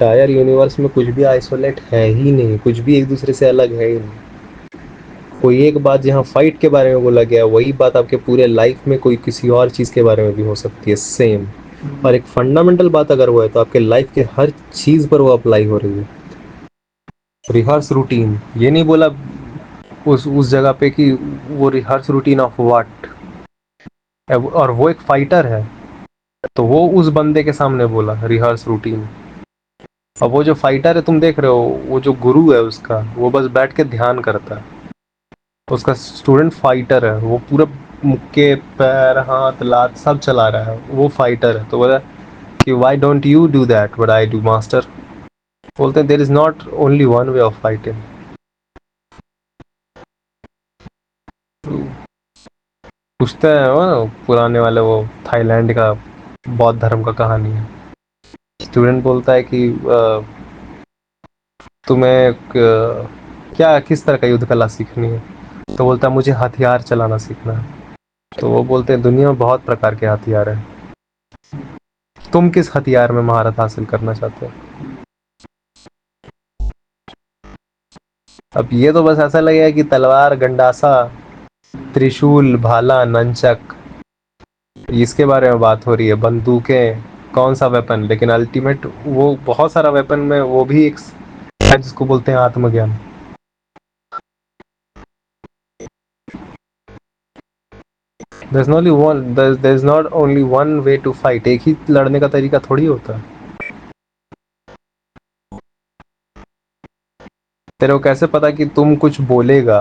Entire universe में कुछ भी आइसोलेट है ही नहीं, कुछ भी एक दूसरे से अलग है ही नहीं। कोई एक बात जहाँ फाइट के बारे में बोला गया, वही बात आपके पूरे लाइफ में कोई किसी और चीज़ के बारे में भी हो सकती है सेम। और एक फंडामेंटल बात अगर वो है तो आपके लाइफ के हर चीज़ पर वो अप्लाई हो रही है। रिहर्स रूटीन, ये नहीं बोला उस जगह पे कि वो रिहर्स रूटीन ऑफ व्हाट, और वो एक फाइटर है तो वो उस बंदे के सामने बोला रिहर्स रूटीन। अब वो जो फाइटर है तुम देख रहे हो, वो जो गुरु है उसका, वो बस बैठ के ध्यान करता है। उसका स्टूडेंट फाइटर है, वो पूरा मुक्के पैर हाथ लात सब चला रहा है, वो फाइटर है। तो बोला कि why don't you do that what I do master. बोलते हैं there is not only one way of fighting. पूछते हैं वो पुराने वाले, वो थाईलैंड का बौद्ध धर्म का कहानी है। स्टूडेंट बोलता है कि तुम्हें क्या किस तरह का युद्ध कला सीखनी है। तो बोलता है मुझे हथियार चलाना सीखना है। तो वो बोलते हैं दुनिया में बहुत प्रकार के हथियार हैं, तुम किस हथियार में महारत हासिल करना चाहते हो। अब ये तो बस ऐसा लगेगा कि तलवार गंडासा त्रिशूल भाला नंचक इसके बारे में बात हो रही है, बंदूकें कौन सा वेपन। लेकिन अल्टीमेट वो बहुत सारा वेपन में वो भी एक है जिसको बोलते हैं आत्मज्ञान। there is not only one way to fight, एक ही लड़ने का तरीका थोड़ी होता है। तेरे को कैसे पता कि तुम कुछ बोलेगा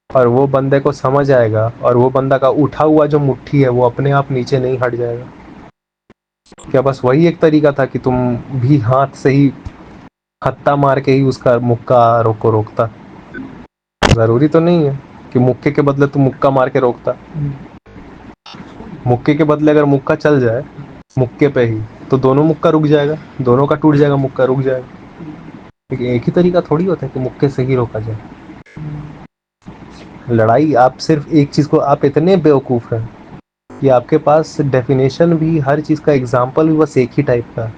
और वो बंदे को समझ आएगा और वो बंदा का उठा हुआ जो मुट्ठी है वो अपने आप नीचे नहीं हट जाएगा। क्या बस वही एक तरीका था कि तुम भी हाथ से ही हत्ता मार के ही उसका मुक्का रोकता। जरूरी तो नहीं है कि मुक्के के बदले तुम मुक्का मार के रोकता। मुक्के के बदले अगर मुक्का चल जाए मुक्के पे ही, तो दोनों मुक्का रुक जाएगा, दोनों का टूट जाएगा, मुक्का रुक जाएगा। लेकिन एक ही तरीका थोड़ी होता है कि मुक्के से ही रोका जाए लड़ाई। आप सिर्फ एक चीज को, आप इतने बेवकूफ हैं कि आपके पास डेफिनेशन भी, हर चीज का एग्जाम्पल भी बस एक ही टाइप का है।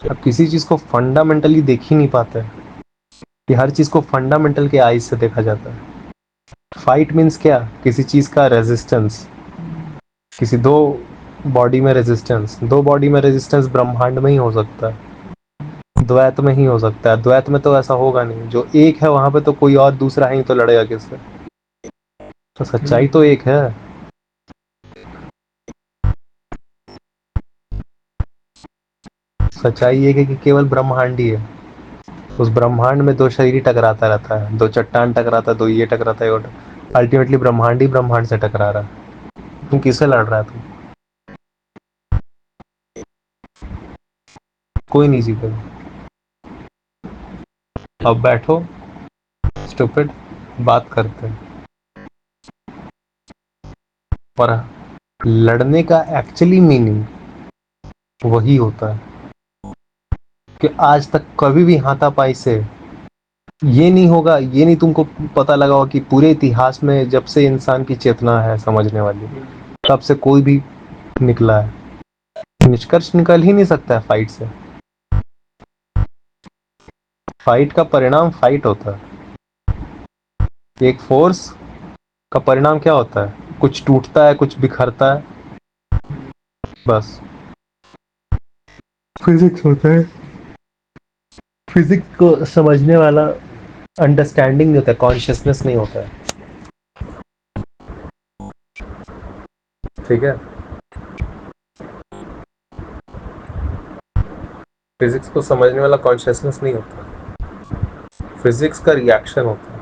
आप किसी चीज को फंडामेंटली देख ही नहीं पाते कि हर चीज को फंडामेंटल के आईज से देखा जाता है। फाइट मीन्स क्या, किसी चीज का रेजिस्टेंस, किसी दो बॉडी में रेजिस्टेंस। दो बॉडी में रेजिस्टेंस ब्रह्मांड में ही हो सकता है, द्वैत में ही हो सकता है। द्वैत में तो ऐसा होगा नहीं, जो एक है वहां पे तो कोई और दूसरा है ही, तो लड़ेगा किससे। तो सच्चाई तो एक है। सच्चाई एक है कि केवल ब्रह्मांड ही है। उस ब्रह्मांड में दो शरीर टकराता रहता है, दो चट्टान टकराता है, दो ये टकराता है, अल्टीमेटली ब्रह्मांड ही ब्रह्मांड से टकरा रहा है। तुम किससे लड़ रहा है तुम, कोई नहीं जीतेगा। अब बैठो स्टूपिड, बात करते हैं। और लड़ने का एक्चुअली मीनिंग वही होता है कि आज तक कभी भी हाथापाई से ये नहीं होगा, ये नहीं तुमको पता लगा होगा कि पूरे इतिहास में जब से इंसान की चेतना है समझने वाली, तब से कोई भी निकला है। निष्कर्ष निकल ही नहीं सकता है फाइट से। फाइट का परिणाम फाइट होता है। एक फोर्स का परिणाम क्या होता है, कुछ टूटता है, कुछ बिखरता है, बस। फिजिक्स होता है, फिजिक्स को समझने वाला अंडरस्टैंडिंग नहीं होता है, कॉन्शियसनेस नहीं होता है। ठीक है, फिजिक्स को समझने वाला कॉन्शियसनेस नहीं होता। फिजिक्स का रिएक्शन होता है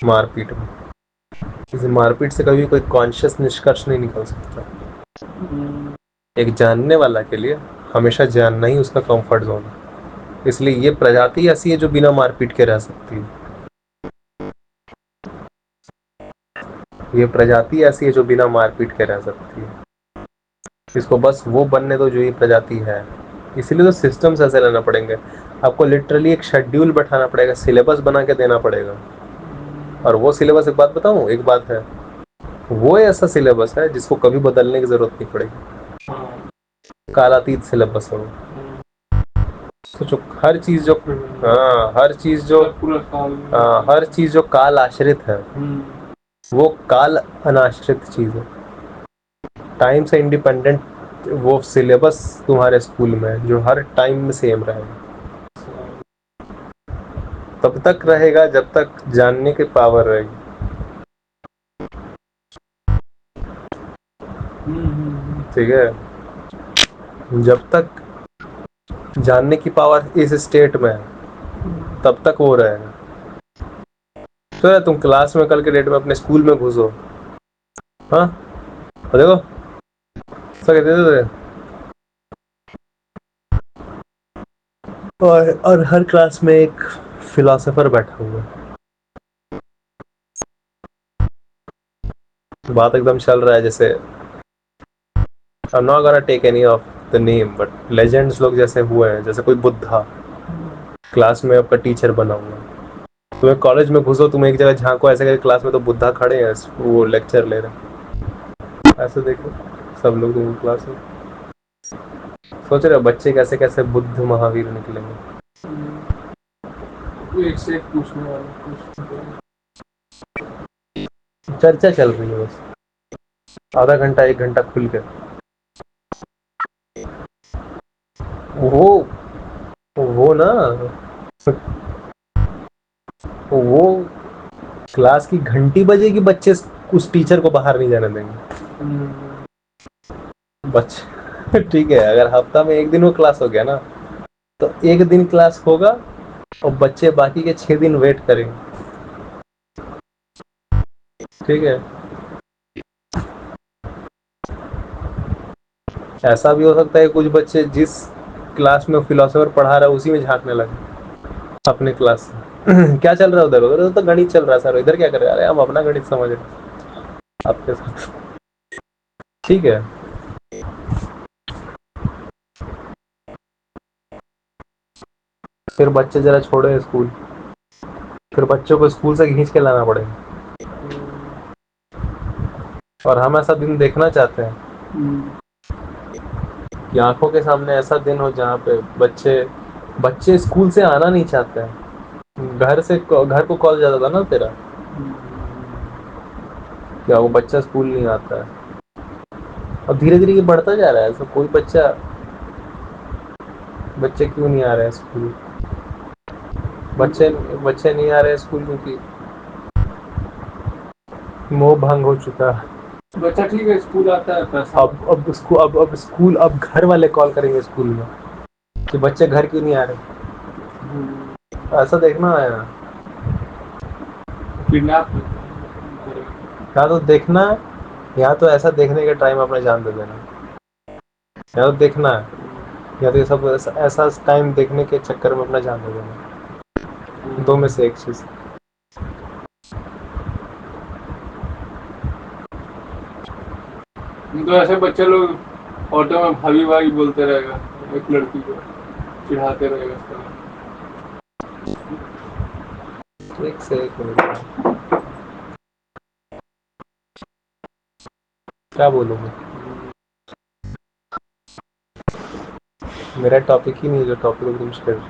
मारपीट में। किसी मारपीट से कभी कोई कॉन्शियस निष्कर्ष नहीं निकल सकता। एक जानने वाला के लिए हमेशा जानना ही उसका कंफर्ट जोन है। इसलिए ये प्रजाति ऐसी है जो बिना मारपीट के रह सकती है। ये प्रजाति ऐसी है जो बिना मारपीट के रह सकती है। इसको बस वो बनने दो जो ये प्रजाति है। इसीलिए तो सिस्टम्स ऐसे लेना पड़ेंगे। आपको लिटरली एक शेड्यूल बैठाना पड़ेगा, सिलेबस बना के देना पड़ेगा। और वो सिलेबस, एक बात बताऊं, एक बात है, वो ऐसा सिलेबस है जिसको कभी बदलने की जरूरत नहीं पड़ेगी। कालातीत सिलेबस हो। सोचो हर चीज जो, हाँ हर चीज जो, हाँ हर चीज जो काल आश्रित है वो काल अनाश्रित चीज है। टाइम से इंडिपेंडेंट वो सिलेबस तुम्हारे स्कूल में जो हर टाइम में सेम रहेगा, तब तक रहेगा जब तक जानने की पावर रहेगी। ठीक है, जब तक जानने की पावर इस स्टेट में है तब तक वो रहेगा। तो तुम क्लास में कल के डेट में अपने स्कूल में घुसो, हाँ देखो सब कहते थे, और हर क्लास में एक फिलोसोफर बैठा हुआ है, बात एकदम चल रहा है जैसे, I'm not gonna take any of the name but legends लोग जैसे हुए हैं, जैसे कोई बुद्धा क्लास में आपका टीचर बना हुआ है। तुम्हें कॉलेज में घुसो, तुम एक जगह झांको ऐसे करके क्लास में तो बुद्धा खड़े हैं, वो लेक्चर ले रहे हैं, ऐसे देखो सब लोग तुम क्लास में सोच रहे हो बच्चे कैसे कैसे बुद्ध महावीर निकलेंगे। एक से एक पूछने वाला चर्चा चल रही है बस, आधा घंटा एक घंटा खुल के। वो ना, वो क्लास की घंटी बजेगी, बच्चे उस टीचर को बाहर नहीं जाने देंगे बच्चे। ठीक है, अगर हफ्ता में एक दिन वो क्लास हो गया ना, तो एक दिन क्लास होगा और बच्चे बाकी के 6 दिन वेट करेंगे। ठीक है, ऐसा भी हो सकता है कुछ बच्चे जिस क्लास में फिलोसोफर पढ़ा रहा है उसी में झांकने लगे अपने क्लास से। क्या चल रहा है उधर, उधर तो गणित चल रहा है सर, इधर क्या कर रहे हैं, अरे हम अपना गणित समझ रहे हैं आपके साथ। ठीक है, फिर बच्चे जरा छोड़े स्कूल, फिर बच्चों को स्कूल से खींच के लाना पड़ेगा, और हम ऐसा दिन देखना चाहते हैं कि आंखों के सामने ऐसा दिन हो जहाँ पे बच्चे स्कूल से आना नहीं चाहते हैं। घर को कॉल जाता था ना तेरा, क्या वो बच्चा स्कूल नहीं आता है, और धीरे धीरे ये बढ़ता जा रहा है, तो कोई बच्चे क्यों नहीं आ रहे हैं स्कूल, बच्चे बच्चे नहीं आ रहे हैं स्कूल क्योंकि मोह भंग हो चुका है। बच्चा ठीक है स्कूल आता है पैसा, अब स्कूल, अब घर वाले कॉल करेंगे स्कूल में कि बच्चे घर क्यों नहीं आ रहे। ऐसा देखना है या तो देखना है, या तो ऐसा देखने के टाइम अपना जान दे देना, या तो देखना है, या तो ये सब ऐसा टाइम देखने के चक्कर में अपना जान दे देना, दो में से एक चीज। तो ऐसे बच्चे लोग ऑटो में भाभी भाभी बोलते रहेगा, एक लड़की को चिढ़ाते रहेगा, एक से एक मिनट क्या बोलूँगा, मेरा टॉपिक ही नहीं, जो टॉपिक तुम शेयर,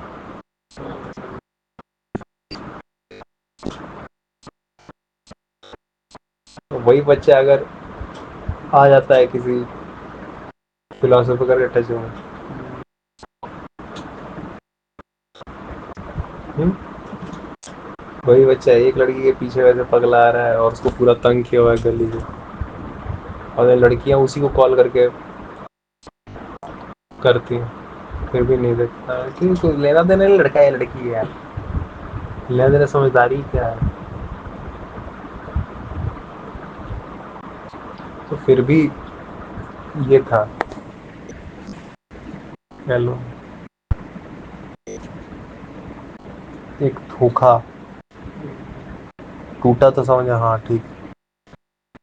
वही बच्चा अगर आ जाता है किसी फिलोसोफर के टच में, वही बच्चा एक लड़की के पीछे वैसे पगला रहा है और उसको पूरा तंग किया हुआ है गली में, और लड़कियां उसी को कॉल करके करती हैं, फिर भी नहीं देखता क्यों, लेना देना लड़का है लड़की है, लेना देना समझदारी क्या है, तो फिर भी ये था। हेलो, एक धोखा टूटा तो समझा, हाँ ठीक,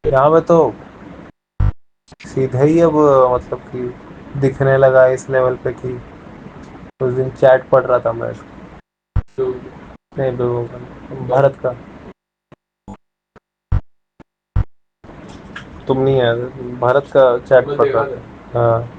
यहाँ पे तो सीधे ही अब मतलब कि दिखने लगा इस लेवल पे कि उस दिन चैट पढ़ रहा था मैं, नहीं भारत का, तुम नहीं आए, भारत का चैट पढ़ रहा था, हाँ